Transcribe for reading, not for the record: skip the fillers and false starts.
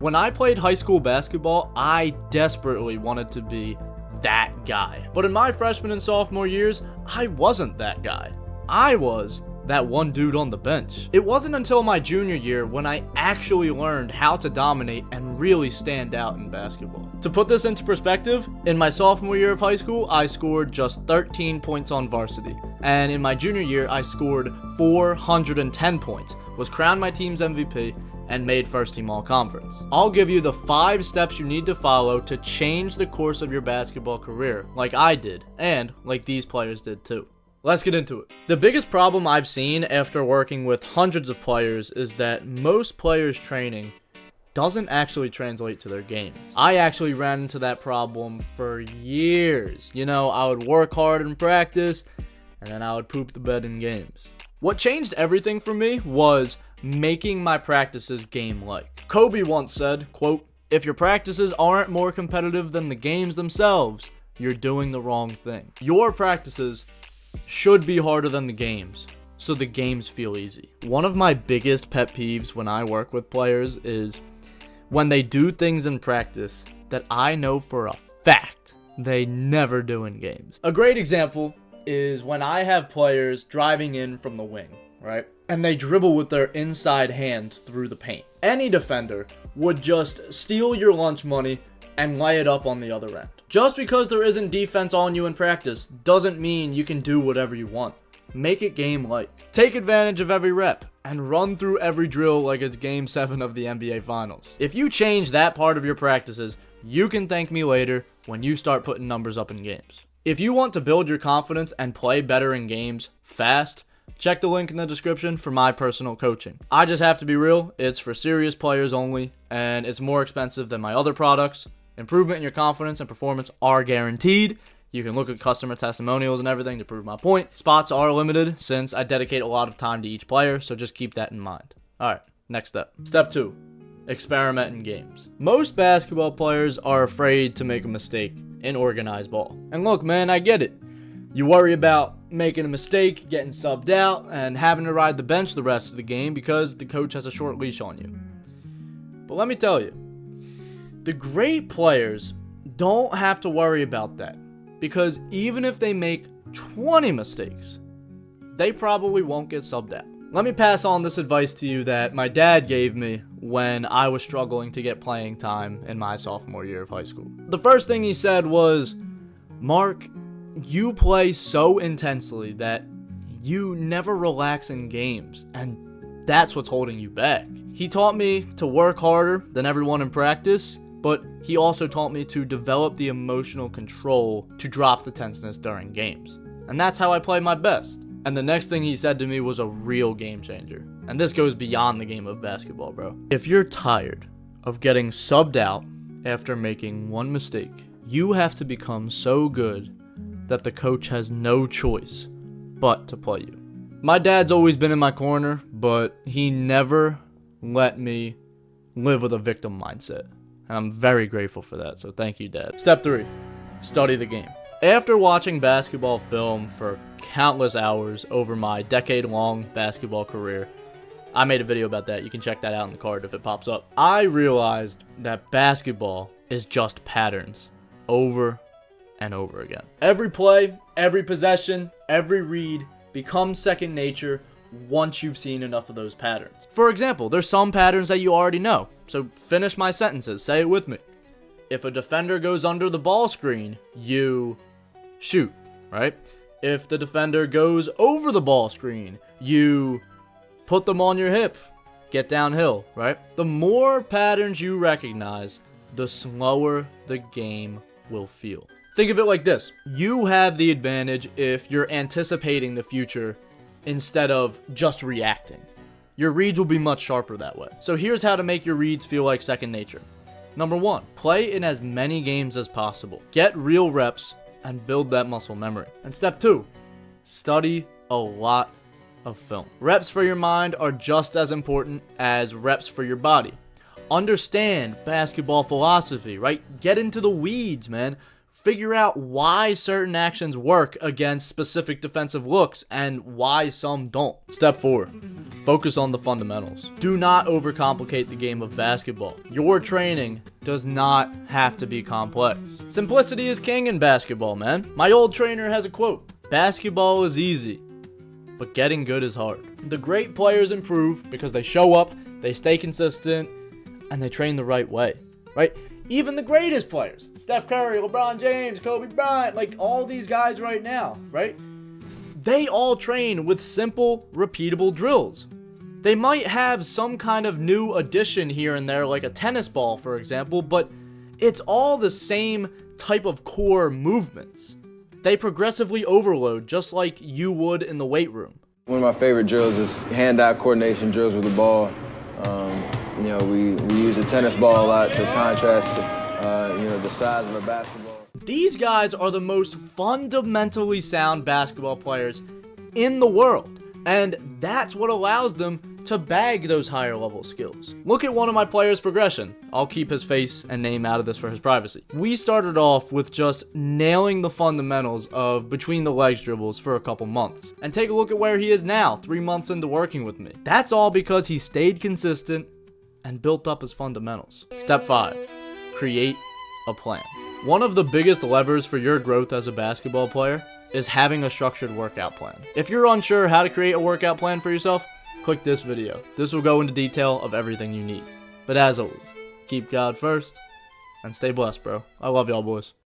When I played high school basketball, I desperately wanted to be that guy. But in my freshman and sophomore years, I wasn't that guy. I was that one dude on the bench. It wasn't until my junior year when I actually learned how to dominate and really stand out in basketball. To put this into perspective, in my sophomore year of high school, I scored just 13 points on varsity. And in my junior year, I scored 410 points, was crowned my team's MVP, and made first team all conference. I'll give you the 5 steps you need to follow to change the course of your basketball career, like I did, and like these players did too. Let's get into it. The biggest problem I've seen after working with hundreds of players is that most players' training doesn't actually translate to their games. I actually ran into that problem for years. I would work hard in practice, and then I would poop the bed in games. What changed everything for me was making my practices game-like. Kobe once said, quote, "If your practices aren't more competitive than the games themselves, you're doing the wrong thing." Your practices should be harder than the games, so the games feel easy. One of my biggest pet peeves when I work with players is when they do things in practice that I know for a fact they never do in games. A great example is when I have players driving in from the wing, right? And they dribble with their inside hand through the paint. Any defender would just steal your lunch money and lay it up on the other end. Just because there isn't defense on you in practice doesn't mean you can do whatever you want. Make it game-like. Take advantage of every rep and run through every drill like it's Game 7 of the NBA Finals. If you change that part of your practices, you can thank me later when you start putting numbers up in games. If you want to build your confidence and play better in games fast, check the link in the description for my personal coaching. I just have to be real, it's for serious players only, and it's more expensive than my other products. Improvement in your confidence and performance are guaranteed. You can look at customer testimonials and everything to prove my point. Spots are limited since I dedicate a lot of time to each player, so just keep that in mind. Alright, next step. Step 2. Experiment in games. Most basketball players are afraid to make a mistake in organized ball. And look, man, I get it. You worry about making a mistake, getting subbed out, and having to ride the bench the rest of the game because the coach has a short leash on you. But let me tell you, the great players don't have to worry about that because even if they make 20 mistakes, they probably won't get subbed out. Let me pass on this advice to you that my dad gave me when I was struggling to get playing time in my sophomore year of high school. The first thing he said was, "Mark, you play so intensely that you never relax in games, and that's what's holding you back." He taught me to work harder than everyone in practice, but he also taught me to develop the emotional control to drop the tenseness during games. And that's how I play my best. And the next thing he said to me was a real game changer. And this goes beyond the game of basketball, bro. If you're tired of getting subbed out after making one mistake, you have to become so good that the coach has no choice but to play you. My dad's always been in my corner, but he never let me live with a victim mindset. And I'm very grateful for that, so thank you, Dad. Step 3, study the game. After watching basketball film for countless hours over my decade-long basketball career, I made a video about that. You can check that out in the card if it pops up. I realized that basketball is just patterns over and over again. Every play, every possession, every read becomes second nature once you've seen enough of those patterns. For example, there's some patterns that you already know, so finish my sentences, say it with me. If a defender goes under the ball screen, you shoot, right? If the defender goes over the ball screen, you put them on your hip, get downhill, right? The more patterns you recognize, the slower the game will feel. Think of it like this. You have the advantage if you're anticipating the future instead of just reacting. Your reads will be much sharper that way. So here's how to make your reads feel like second nature. Number 1, play in as many games as possible. Get real reps and build that muscle memory. And step 2, study a lot of film. Reps for your mind are just as important as reps for your body. Understand basketball philosophy, right? Get into the weeds, man. Figure out why certain actions work against specific defensive looks and why some don't. Step 4. Focus on the fundamentals. Do not overcomplicate the game of basketball. Your training does not have to be complex. Simplicity is king in basketball, man. My old trainer has a quote: "Basketball is easy, but getting good is hard." The great players improve because they show up, they stay consistent, and they train the right way, right? Even the greatest players, Steph Curry, LeBron James, Kobe Bryant, like all these guys right now, right? They all train with simple, repeatable drills. They might have some kind of new addition here and there, like a tennis ball, for example, but it's all the same type of core movements. They progressively overload just like you would in the weight room. One of my favorite drills is hand-eye coordination drills with the ball. We use a tennis ball a lot to contrast the size of a basketball. These guys are the most fundamentally sound basketball players in the world, and that's what allows them to bag those higher level skills. Look at one of my players' progression. I'll keep his face and name out of this for his privacy. We started off with just nailing the fundamentals of between the legs dribbles for a couple months. And take a look at where he is now, 3 months into working with me. That's all because he stayed consistent and built up his fundamentals. Step 5, create a plan. One of the biggest levers for your growth as a basketball player is having a structured workout plan. If you're unsure how to create a workout plan for yourself, click this video. This will go into detail of everything you need. But as always, keep God first and stay blessed, bro. I love y'all, boys.